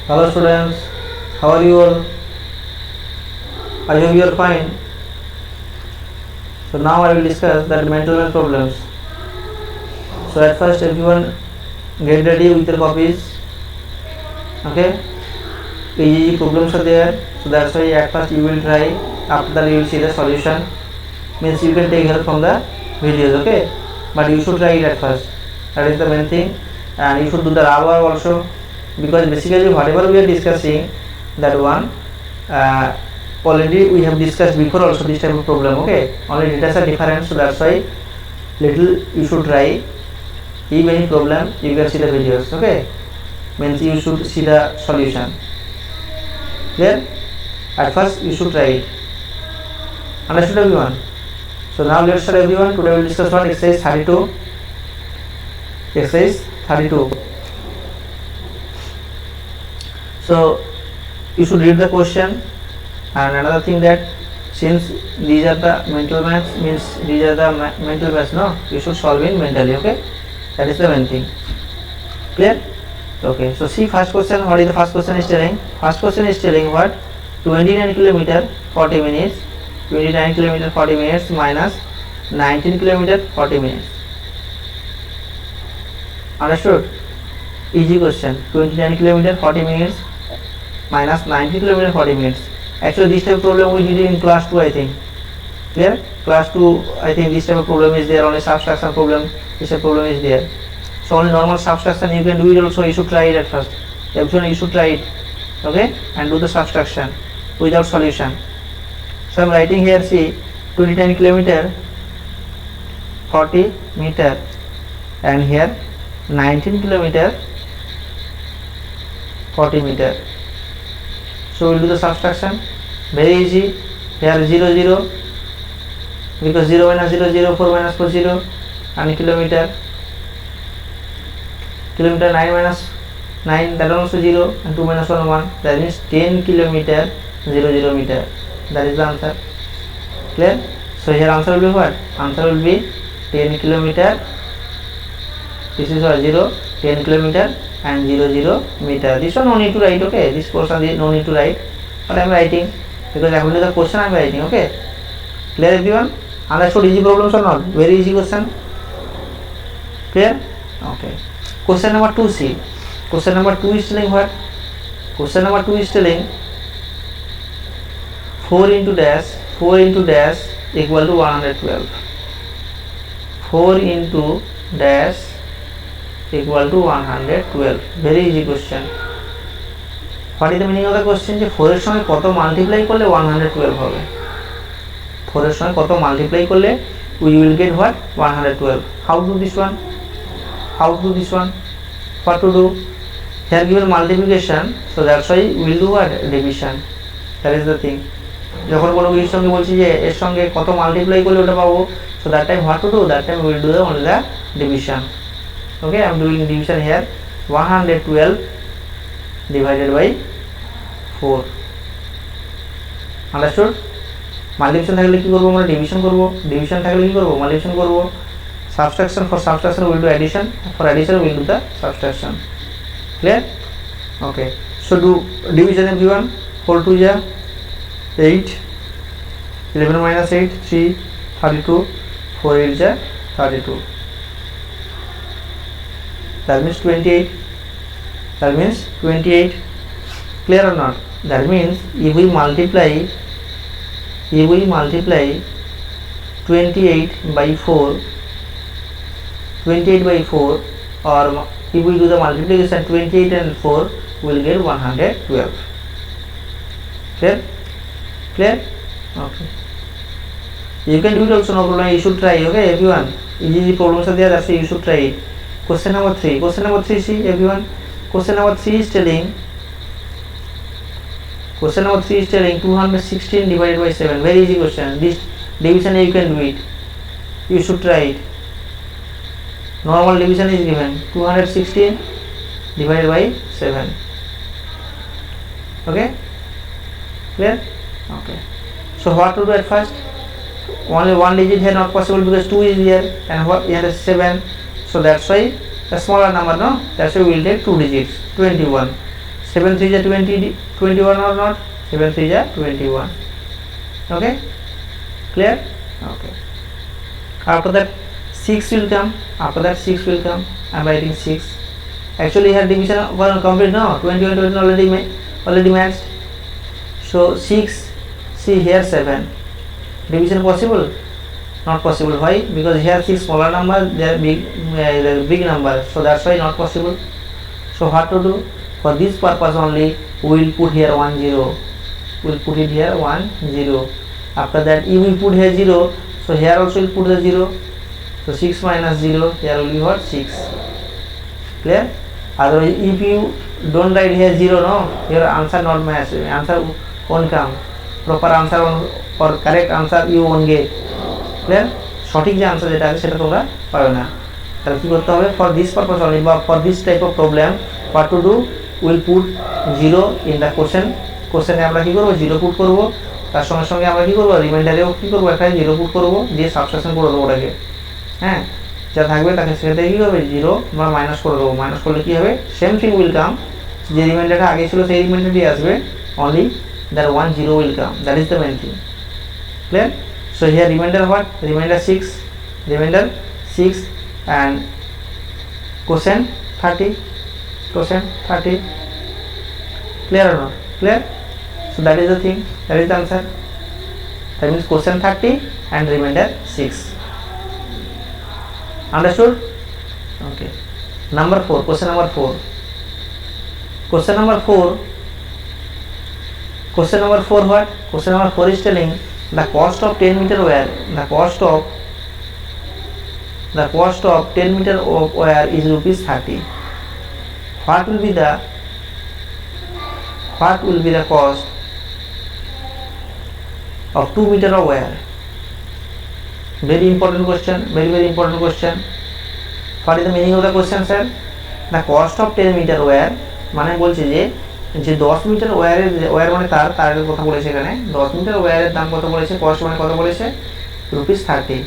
Hello students, how are you all? I hope you are fine. So now I will discuss that mental health problems. So at first everyone get ready with your copies. Okay, easy problems are there. So that's why at first you will try. After that you will see the solution. Means you can take help from the videos. Okay, but you should try it at first. That is the main thing, and you should do the raw work also, because basically whatever we are discussing, that one already we have discussed before also this type of problem. Okay, only data are different, so that's why little you should try. If any problem you can see the videos. Okay, means you should see the solution. Clear? At first you should try it. Understood everyone? So now let's start everyone. Today we will discuss what exercise 32. Exercise 32. So you should read the question, and another thing that since these are the mental maths, means these are the mental maths, no, you should solve it mentally. Okay, that is the main thing. Clear? Okay, so see first question. What is the first question is telling? First question is telling what? 29 km 40 minutes, 29 km 40 minutes minus 19 km 40 minutes. Understood? Easy question. 29 km 40 minutes minus 90 km 40 minutes. Actually this type of problem we did in class 2, I think. Clear? Class 2, I think this type of problem is there. Only subtraction problem, this type of problem is there. So only normal subtraction you can do it also. You should try it at first. Everyone you should try it. Okay, and do the subtraction without solution. So I am writing here, see, 29 km 40 meter, and here 19 km 40 meter. So we will do the subtraction. Very easy. Here 0 0, because 0 minus 0 0, 4 minus 4 0, and kilometer 9 minus 9, that also 0, and 2 minus 1 1, that means 10 kilometer 0 0 meter. That is the answer. Clear? So here answer will be what? Answer will be 10 kilometer. This is what? 0, 10 kilometer and 0 0 meter. This one no need to write. Okay, this portion no need to write, but I am writing because according to the question I am writing. Okay, clear everyone? Understood easy problems or not? Very easy question. Clear? Okay. Question number 2, see. Question number 2 is telling what? Question number 2 is telling 4 into dash equal to 112. 4 into dash equal to 112. Very easy question. What is the meaning of the question? যে 4 এর সঙ্গে কত multiply করলে 112 হবে? 4 এর সঙ্গে কত multiply করলে we will get what? 112. How to do this one? How to do this one? What to do? Here given multiplication, so that's why we will do what? Division. That is the thing. যখন কোনো কিছুর সঙ্গে বলছি যে এর সঙ্গে কত multiply করলে ওটা পাবো, so that time what to do? That time we will do only the division. Okay, I am doing division here. 112 divided by 4. Understood? Multiplication থাকলে কি করব? আমরা ডিভিশন করব. ডিভিশন থাকলে কি করব? মাল্টিপ্লিকেশন করব. Subtraction, for subtraction we will do addition. For addition we will do the subtraction. Clear? Okay. So do division everyone. 4 2 ja 8. 11 minus 8 3 32. 4 8 ja 32. That means 28. That means 28. Clear or not? That means if we multiply 28 by 4, 28 by 4, or if we do the multiplication 28 and 4, we will get 112. Clear? Clear? Okay. You can do it also, no problem. You should try. Okay, everyone. Easy problems are there. That's why you should try it. Question number 3. Question number 3. See everyone. Question number 3 is telling. Question number 3 is telling 216 divided by 7. Very easy question. This division you can do it. You should try it. Normal division is given 216 divided by 7. Okay? Clear? Okay. So what to do at first? Only one digit here not possible because 2 is here, and what here is 7. So that's why a smaller number, no? That's why we will take 2 digits, 21. 7 3 is 20, 21 or not? 7 3 is 21. Okay, clear? Okay. After that 6 will come. After that 6 will come. I am writing 6. Actually here division was complete. No, 20 and 20 already matched. So 6. See here 7. Division possible? Not possible. Why? Because here 6 smaller number, they are big number. So that's why not possible. So what to do? For this purpose only, we will put here 1 0. We will put it here 1 0. After that, if we put here 0, so here also we will put the 0. So 6 minus 0, here will be what? 6. Clear? Otherwise, if you don't write here 0, no, your answer not match. Answer won't come. Proper answer or correct answer you won't get. Clear? সঠিক যে answer যেটা আছে সেটা তোমরা পাবে না। তাহলে কি করতে হবে? ফর দিস পারপাস অনলি বা for this type of problem what to do, will put 0 in the কোশ্চেনে আমরা কি করব? 0 পুট করব। তার সঙ্গে সঙ্গে আমরা কি করব? রিমাইন্ডারেও কি করব? একটা 0 পুট করব, দিয়ে সাবট্রাকশন করে দেবো ওটাকে। হ্যাঁ, যা থাকবে তাকে সেটা থেকে কী হবে? 0 বা মাইনাস করে দেবো। মাইনাস করলে কী হবে? Same thing will come. যে রিমাইন্ডারটা আগে ছিল সেই রিমাইন্ডারটি আসবে, only that 1 0 will come. That is the main thing. Clear? So here remainder what? Remainder 6 and quotient 30. Clear or not? Clear? So that is the thing. That is the answer. That means quotient 30 and remainder 6. Understood? Okay. Number 4. Question number 4. Question number 4 what? Question number 4 is telling the cost of 10 meter wire. The cost of 10 meter of wire is rupees 30. What will be the cost of 2 meter of wire? Very important question. Very important question. What is the meaning of the question, sir? The cost of 10 meter wire মানে বলছে যে 10 metre wire মানে তারের কথা বলেছে এখানে। 10 metre ওয়্যারের দাম কত বলেছে? কস্ট মানে কত বলেছে? রুপিস 30।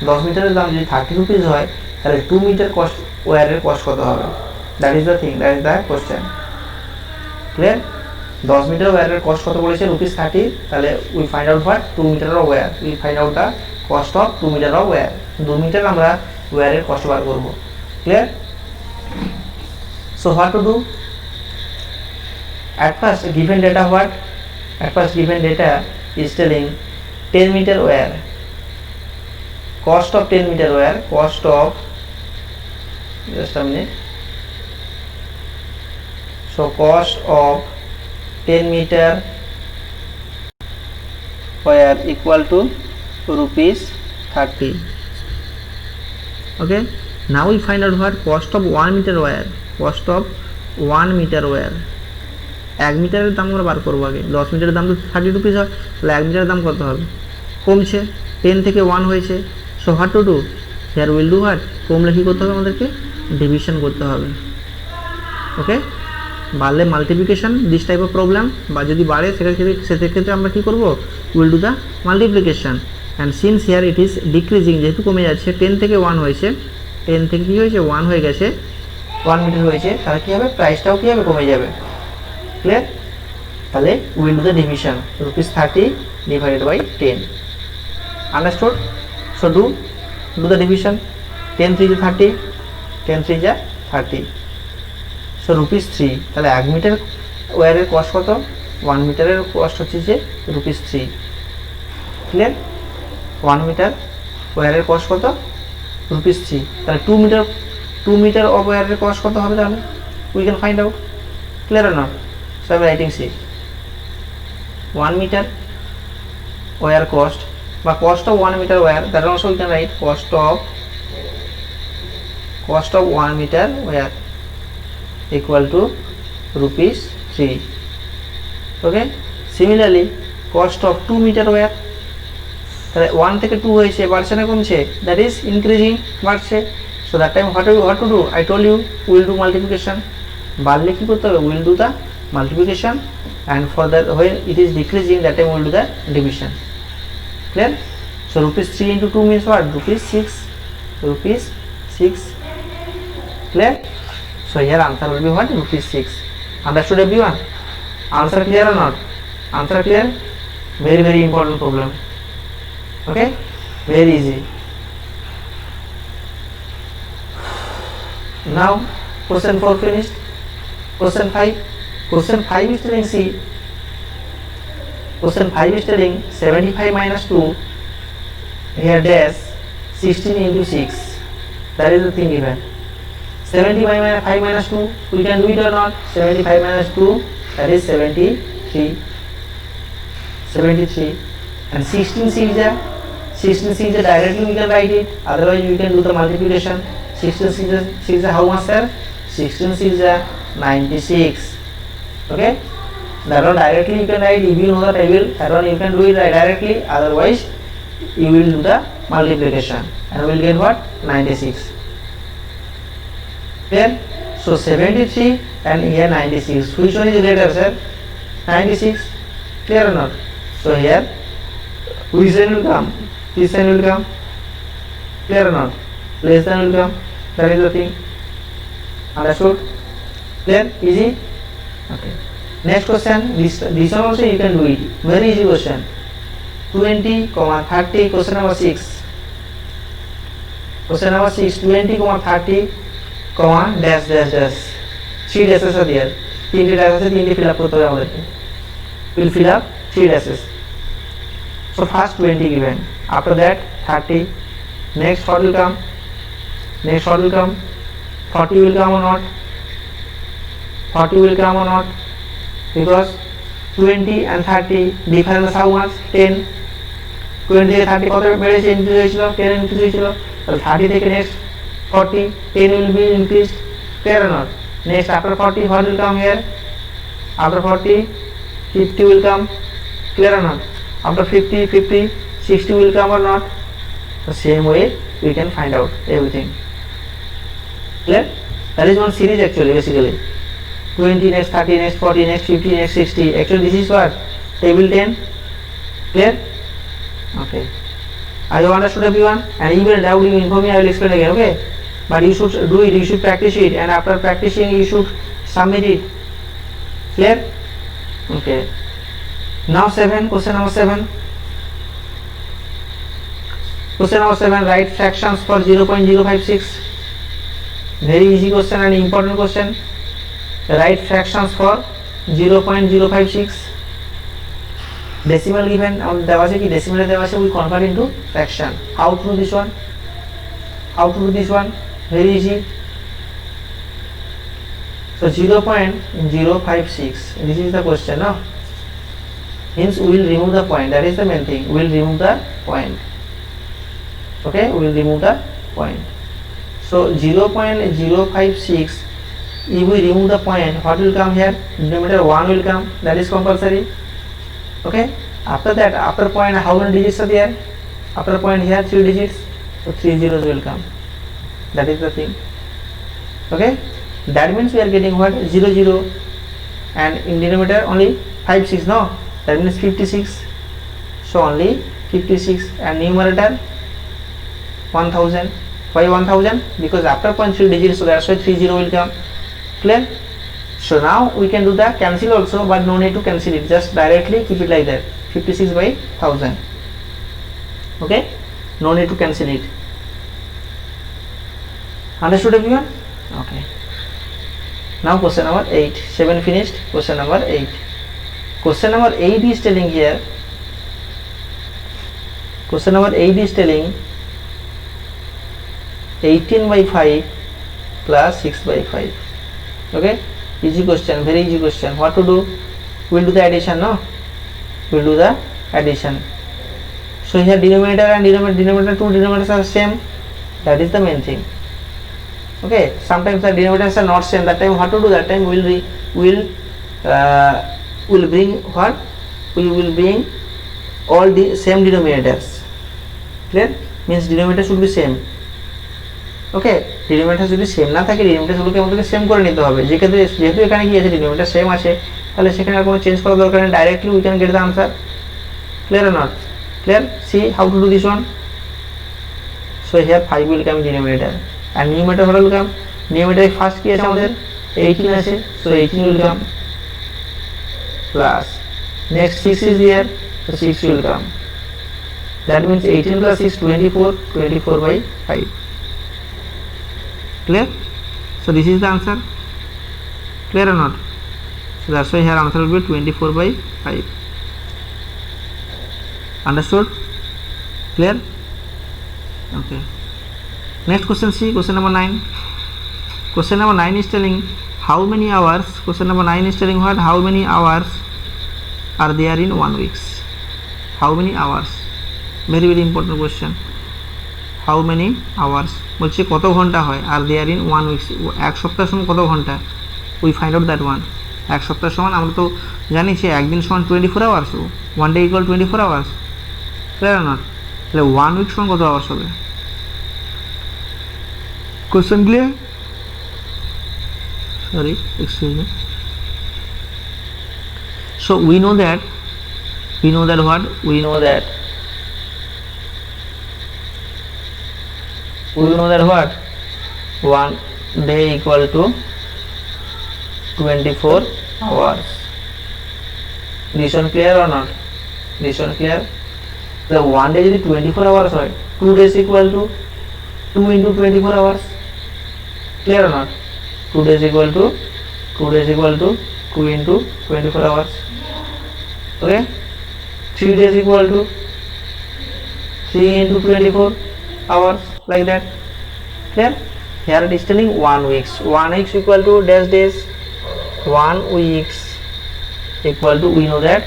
10 মিটারের দাম যদি 30 রুপিস হয়, তাহলে 2 মিটার কস্ট ওয়্যারের কস্ট কত হবে? That is the thing, that is the question. Clear? 10 metre ওয়্যারের কস্ট কত বলেছে? রুপিস 30। তাহলে we find out what? 2 metre of wire. We find out the cost of 2 metre of wire. 2 metre আমরা ওয়্যারের cost বার করব। Clear? So what to do? At first given data what? At first given data is telling 10 meter wire. Cost of 10 meter wire. Cost of, just a minute. So cost of 10 meter wire equal to rupees 30. Okay. Now we find out what? Cost of 1 meter wire. Cost of 1 meter wire. 1 মিটারের দাম আমরা বার করবো আগে। 10 মিটারের দাম তো 30 rupees হয়, তাহলে 1 মিটারের দাম কত হবে? কমছে, 10 থেকে 1 হয়েছে। So what to do? Here will do what? কমলে কী করতে হবে? আমাদেরকে ডিভিশন করতে হবে। ওকে, বাড়লে multiplication, this type of problem, বা যদি বাড়ে সেক্ষেত্রে আমরা কী করবো? Will do the multiplication. And since here it is decreasing, যেহেতু কমে যাচ্ছে, 10 থেকে 1 হয়েছে, 10 থেকে কী হয়েছে? 1 হয়ে গেছে, 1 মিটার হয়েছে, তাহলে কী হবে? প্রাইসটাও কী হবে? কমে যাবে। ক্লিয়ার? তাহলে will do the division, rupees 30 divided by 10। Understood? So do the division. 10 3 is 30, 10 3 is 30। So rupees 3। তাহলে 1 মিটার ওয়্যারের কস্ট কত? 1 মিটারের কস্ট হচ্ছে যে রুপিস 3। ক্লিয়ার? 1 মিটার ওয়্যারের কস্ট কত? রুপিস 3। তাহলে 2 মিটার অফ ওয়্যারের কস্ট কত হবে? তাহলে we can find out. Clear or not? So I am writing C. 1 meter wire cost, but cost of 1 meter wire, that also we can write cost of 1 meter wire equal to rupees 3. Okay. Similarly, cost of 2 meter wire, তাহলে 1 থেকে 2 হয়েছে, বাড়ছে না কমছে? That is increasing, বাড়ছে। So that time what to do? I told you we will do multiplication. বাড়লে কী করতে হবে? Will do the multiplication, and for that when it is decreasing, that time will do the division. Clear? So rupees 3 into 2 means what? Rupees 6. Clear? So here answer will be what? Rupees 6. Understood everyone? Answer clear or not? Answer clear? Very very important problem. Okay, very easy. Now question 4 finished. Question 5. Question 5 is telling, see, question 5 is telling 75 minus 2 here dash 16 into 6. That is the thing given. 75 minus 2, we can do it or not? 75 minus 2, that is 73. 73. And 16 series directly we can write it, otherwise we can do the multiplication. 16 series how much, sir? 16 series 96. Okay, that one directly you can write. If you know the table, that one you can do it directly, otherwise you will do the multiplication and will get what? 96. Clear? So 73 and here 96, which one is greater, sir? 96. Clear or not? So here which sign will come? This sign will come. Clear or not? Less than will come. That is the thing. Understood? Clear? Easy? Okay. Next question. This one also you can do it. Very easy question. 20, 30. Question number 6. Question number 6. 20, 30, dash dash dash. 3 dashes are there. 3 dashes are 3 fill up করতে হবে আমাদেরকে. Will fill up 3 dashes. So first 20 given. After that 30. Next what will come? Next what will come? 40 will come or not? 40 will come or not? Because 20 and 30 difference how much? 10. 20 থেকে 30 কত বেড়েছে, increase হয়েছিল? 10 increase হয়েছিল। তাহলে 30 থেকে next 40, 10 will be increased. Clear or not? Next after 40 what will come here? After 40 50 will come. Clear or not? After 50 60 will come or not? The same way we can find out everything. Clear? That is one series actually, basically. 20, next 30, next 40, next 50, next 60. Actually this is what? Table 10. Clear? Okay. I have understood everyone, and even doubt you inform me, I will explain again, okay? But you should do it, you should practice it, and after practicing you should submit it. Clear? Okay. Now 7, question number 7. Question number 7, write fractions for 0.056. Very easy question and important question. Write fractions for 0.056. Decimal given, দেওয়া আছে কি decimal দেওয়া আছে, we convert into fraction. How to do this one? How to do this one? Very easy. So 0.056. This is the question, no? Means we will remove the point. That is the main thing. We will remove the point. Okay, we will remove the point. So 0.056. If we remove the point, what will come here? Denominator 1 will come. That is compulsory. Okay. After that, after point, how many digits are there? After point here 3 digits. So 3 zeros will come. That is the thing. Okay. That means we are getting what? 0 0, and in denominator only 5 6. No. That means 56. So only 56, and numerator 1000. Why 1000? Because after point 3 digits, so that's why 30 will come. Clear? So now we can do the cancel also, but no need to cancel it. Just directly keep it like that. 56 by 1000. Okay? No need to cancel it. Understood everyone? Okay. Now question number 8. 7 finished. Question number 8. Question number 8 is telling here. Question number 8 is telling 18 by 5 plus 6 by 5. Okay, easy question, very easy question. What to do? We'll do the addition, no? We'll do the addition. So here denominator and denominator, two denominators are same. That is the main thing. Okay, sometimes the denominators are not same. That time what to do? That time we'll bring what? We will bring all the same denominators. Clear? Means denominator should be same. Okay, denominator যদি same না থাকে, ডিনোমিনেটরগুলোকে আমাদেরকে same করে নিতে হবে। যেহেতু এখানে কি আছে, ডিনোমিনেটর সেম আছে, তাহলে সেখানে আর কোনো চেঞ্জ করার দরকার নেই, directly we can get the answer. Clear or not? Clear? See how to do this one. So here 5 will come denominator, and numerator what will come? Numerator first কি আছে আমাদের? 18 আছে, so 18 will come plus next 6 is here, so 6 will come. That means 18 plus 6 24, 24 by 5. Clear? So this is the answer. Clear or not? So that's why here answer will be 24 by 5. Understood? Clear? Okay. Next question, see question number 9. Question number 9 is telling how many hours. Question number 9 is telling what? How many hours are there in 1 week? How many hours? Very very important question. How many hours বলছে কত ঘন্টা হয় আর there in 1 week, এক সপ্তাহ সমান কত ঘন্টা, we find out that one. এক সপ্তাহ সমান আমরা তো জানি যে একদিন সমান 24 hours, 1 day equal 24 hours. Clear না? তাহলে 1 উইক সমান কত আওয়ার্স হবে? Question clear? Sorry, excuse me. So we know that what? We know that what? 1 day equal to 24 hours. This one clear or not? This one clear? The 1 day যদি 24 hours হয়, 2 days equal to 2 into 24 hours. Clear or not? 2 days equal to 2 into 24 hours. Okay? 3 days equal to 3 into 24 hours, like that. Clear? Here it is telling 1 weeks. 1 weeks equal to dash days. 1 weeks equal to, we know that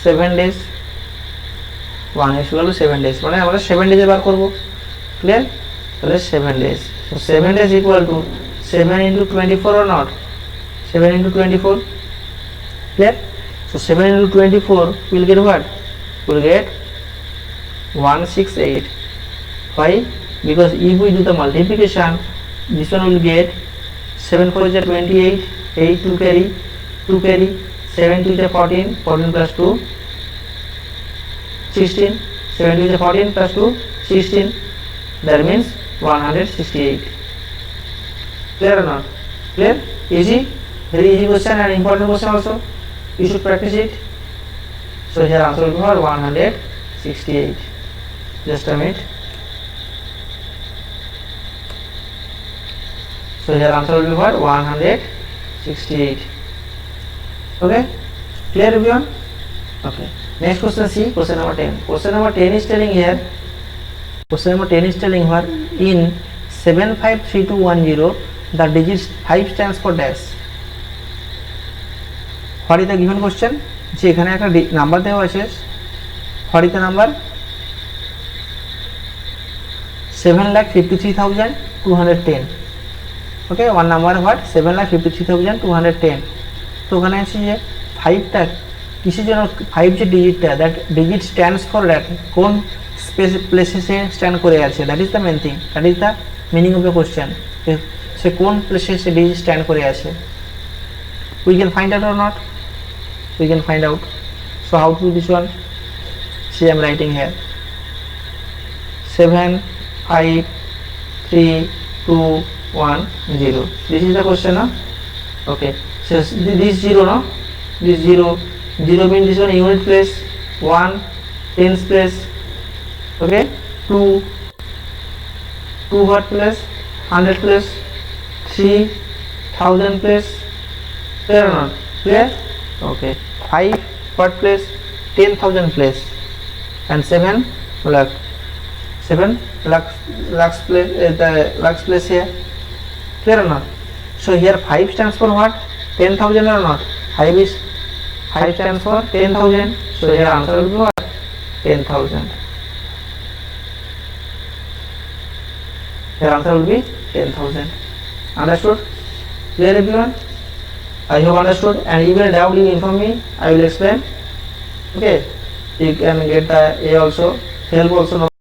7 days. 1 weeks equal to 7 days. মানে আমরা 7 days বার করব। Clear? তাহলে 7 days. So 7 days equal to 7 into 24 or not? 7 into 24. Clear? So 7 into 24 will get what? Will get 168. Why? Because if we do the multiplication, this one will get 7 4 is 28, 8 2 carry, 7 2 is 14, 14 plus 2 16, 7 2 is 14 plus 2 16. That means 168. Clear or not? Clear? Easy? Very easy question and important question also. You should practice it. So here answer will be 168. Just a minute. So here answer will be 168. Okay? Clear everyone? Okay. Next question, see question number 10. Question number 10 is telling here. Question number 10 is telling what? In 753210, the digits 5 stands for dash. What is the given question? যে এখানে একটা number দেওয়া আছে, what is the number? 7,53,210. Okay, one number what? 7,53,210. তো ওখানে আছে যে 5টা কিসের জন্য, 5 যে ডিজিটটা, that digit stands for that, কোন প্লেসে সে স্ট্যান্ড করে আছে, that is the main thing, that is the meaning of the question. সে কোন প্লেসে সে ডিজিট স্ট্যান্ড করে আছে। We can find out or not? We can find out. So how to do this one? See, I am writing here 7 5 3 2 1 0. This is the question, no? Okay. So this 0, no? This 0 means this one unit place, 1 tens place. Okay. 2 what place? 100 place. 3 1000 place. Clear or not? Clear? Okay. 5 what place? 10,000 place. And 7 lakh. 7 lakhs place. The lakhs place here. Clear or not? So here 5 stands for what? 10,000 or not? 5 stands for 10,000. So here answer will be what? 10,000. Here answer will be 10,000. Understood? Clear everyone? I hope understood. And if you doubt, you inform me. I will explain. Okay. You can get the A also, help also.